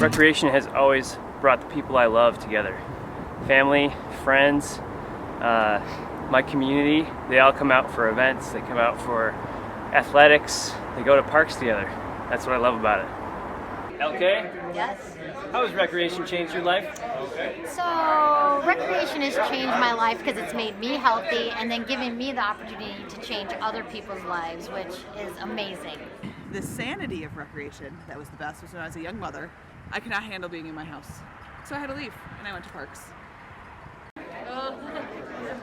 Recreation has always brought the people I love together. Family, friends, my community, they all come out for events, they come out for athletics, they go to parks together. That's what I love about it. LK? Yes. How has recreation changed your life? So recreation has changed my life because it's made me healthy and then given me the opportunity to change other people's lives, which is amazing. The sanity of recreation that was the best was when I was a young mother. I could not handle being in my house, so I had to leave, and I went to parks.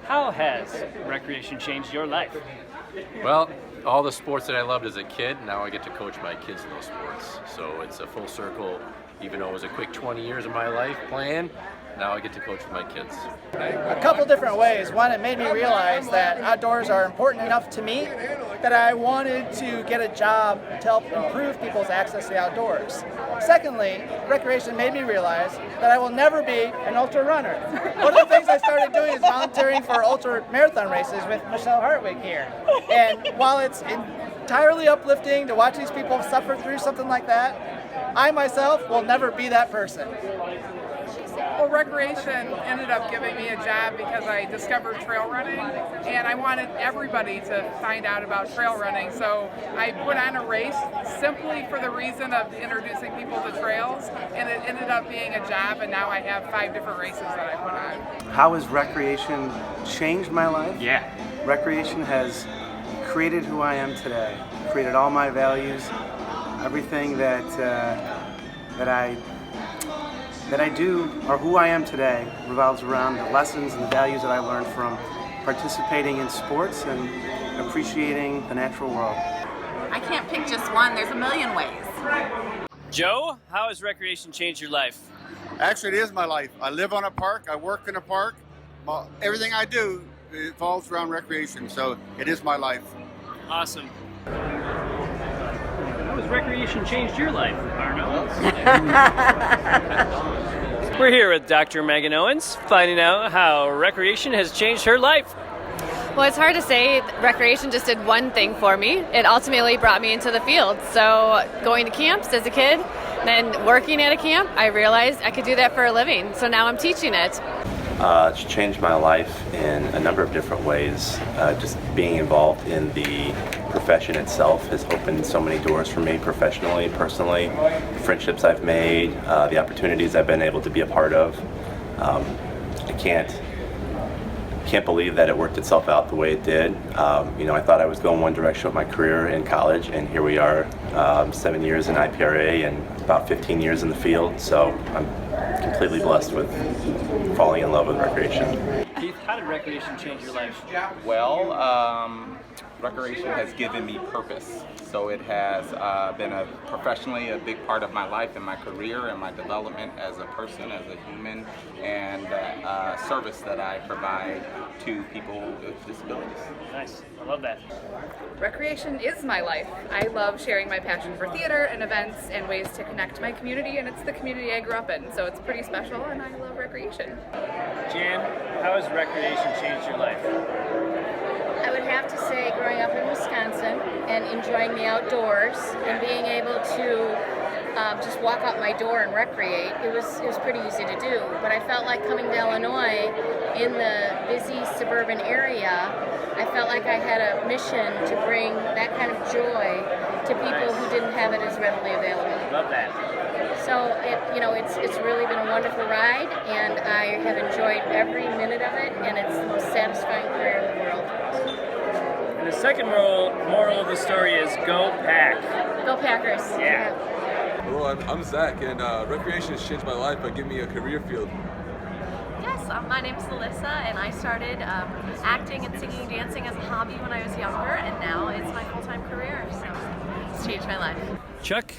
How has recreation changed your life? Well, all the sports that I loved as a kid, now I get to coach my kids in those sports. So it's a full circle. Even though it was a quick 20 years of my life playing, now I get to coach with my kids. A couple different ways. One, it made me realize that outdoors are important enough to me that I wanted to get a job to help improve people's access to the outdoors. Secondly, recreation made me realize that I will never be an ultra runner. One of the things I started doing is volunteering for ultra marathon races with Michele Hartwig here. And while it's entirely uplifting to watch these people suffer through something like that, I myself will never be that person. Well, recreation ended up giving me a job because I discovered trail running, and I wanted everybody to find out about trail running. So I put on a race simply for the reason of introducing people to trails, and it ended up being a job, and now I have 5 different races that I put on. How has recreation changed my life? Yeah. Recreation has created who I am today, created all my values, everything that I do, or who I am today, revolves around the lessons and the values that I learned from participating in sports and appreciating the natural world. I can't pick just one, there's a million ways. Joe, how has recreation changed your life? Actually, it is my life. I live on a park, I work in a park. Everything I do revolves around recreation, so it is my life. Awesome. How has recreation changed your life, Arno? We're here with Dr. Megan Owens, finding out how recreation has changed her life. Well, it's hard to say. Recreation just did one thing for me. It ultimately brought me into the field. So going to camps as a kid, then working at a camp, I realized I could do that for a living. So now I'm teaching it. It's changed my life in a number of different ways. Just being involved in the profession itself has opened so many doors for me professionally, personally, the friendships I've made, the opportunities I've been able to be a part of. I can't believe that it worked itself out the way it did. I thought I was going one direction with my career in college, and here we are, 7 years in IPRA and about 15 years in the field, so I'm completely blessed with falling in love with recreation. Keith, how did recreation change your life? Well, recreation has given me purpose. So it has been professionally a big part of my life and my career and my development as a person, as a human, and service that I provide to people with disabilities. Nice, I love that. Recreation is my life. I love sharing my passion for theater and events and ways to connect to my community, and it's the community I grew up in, so it's pretty special, and I love recreation. Jan, how has recreation changed your life? I would have to say growing up in Wisconsin and enjoying the outdoors and being able to just walk out my door and recreate, it was pretty easy to do. But I felt like coming to Illinois in the busy suburban area, I felt like I had a mission to bring that kind of joy to people who didn't have it as readily available. Love that. So it's really been a wonderful ride, and I have enjoyed every minute of it, and it's the most satisfying career in the world. And the second moral of the story is go Pack. Go Packers. Yeah. Hello, I'm Zach, and recreation has changed my life by giving me a career field. Yes, my name is Alyssa, and I started acting and singing and dancing as a hobby when I was younger, and now it's my full-time career, so it's changed my life. Chuck,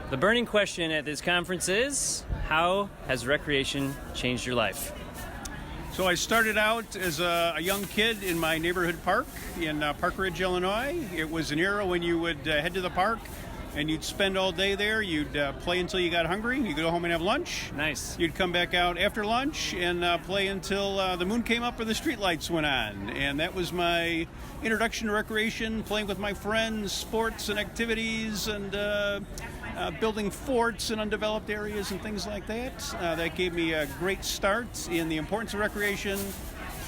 the burning question at this conference is, how has recreation changed your life? So I started out as a young kid in my neighborhood park in Park Ridge, Illinois. It was an era when you would head to the park, and you'd spend all day there. You'd play until you got hungry. You'd go home and have lunch. Nice. You'd come back out after lunch and play until the moon came up or the street lights went on. And that was my introduction to recreation, playing with my friends, sports and activities, and building forts in undeveloped areas and things like that. That gave me a great start in the importance of recreation,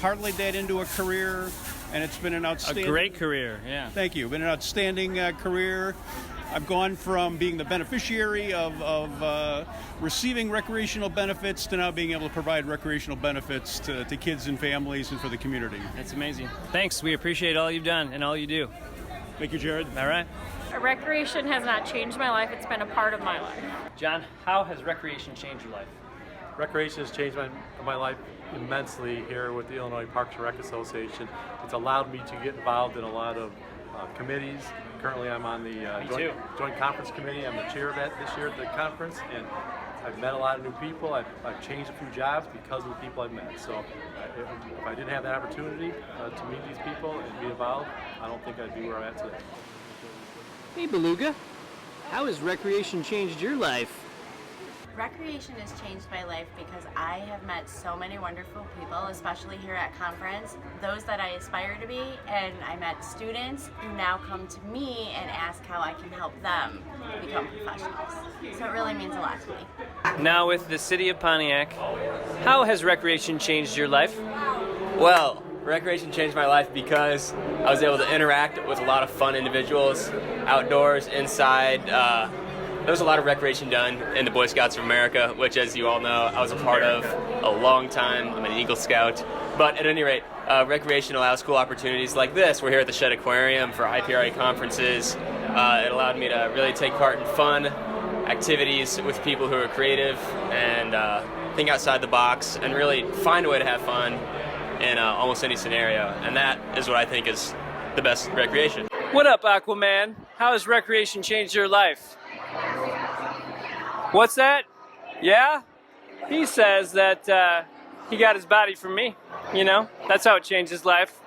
parlayed that into a career, and it's been an outstanding... A great career, yeah. Thank you. Been an outstanding career. I've gone from being the beneficiary of receiving recreational benefits to now being able to provide recreational benefits to kids and families and for the community. That's amazing. Thanks. We appreciate all you've done and all you do. Thank you, Jarrod. All right. Recreation has not changed my life. It's been a part of my life. John, how has recreation changed your life? Recreation has changed my life immensely here with the Illinois Parks and Rec Association. It's allowed me to get involved in a lot of committees. Currently I'm on the joint conference committee. I'm the chair of that this year at the conference, and I've met a lot of new people. I've changed a few jobs because of the people I've met. So if I didn't have that opportunity to meet these people and be involved, I don't think I'd be where I'm at today. Hey Beluga, how has recreation changed your life? Recreation has changed my life because I have met so many wonderful people, especially here at conference, those that I aspire to be, and I met students who now come to me and ask how I can help them become professionals. So it really means a lot to me. Now with the city of Pontiac, how has recreation changed your life? Well, recreation changed my life because I was able to interact with a lot of fun individuals, outdoors, inside. There was a lot of recreation done in the Boy Scouts of America, which, as you all know, I was a part of a long time. I'm an Eagle Scout. But at any rate, recreation allows cool opportunities like this. We're here at the Shed Aquarium for IPRA conferences. It allowed me to really take part in fun activities with people who are creative and think outside the box and really find a way to have fun in almost any scenario. And that is what I think is the best recreation. What up, Aquaman? How has recreation changed your life? What's that? Yeah? He says that he got his body from me. You know, that's how it changed his life.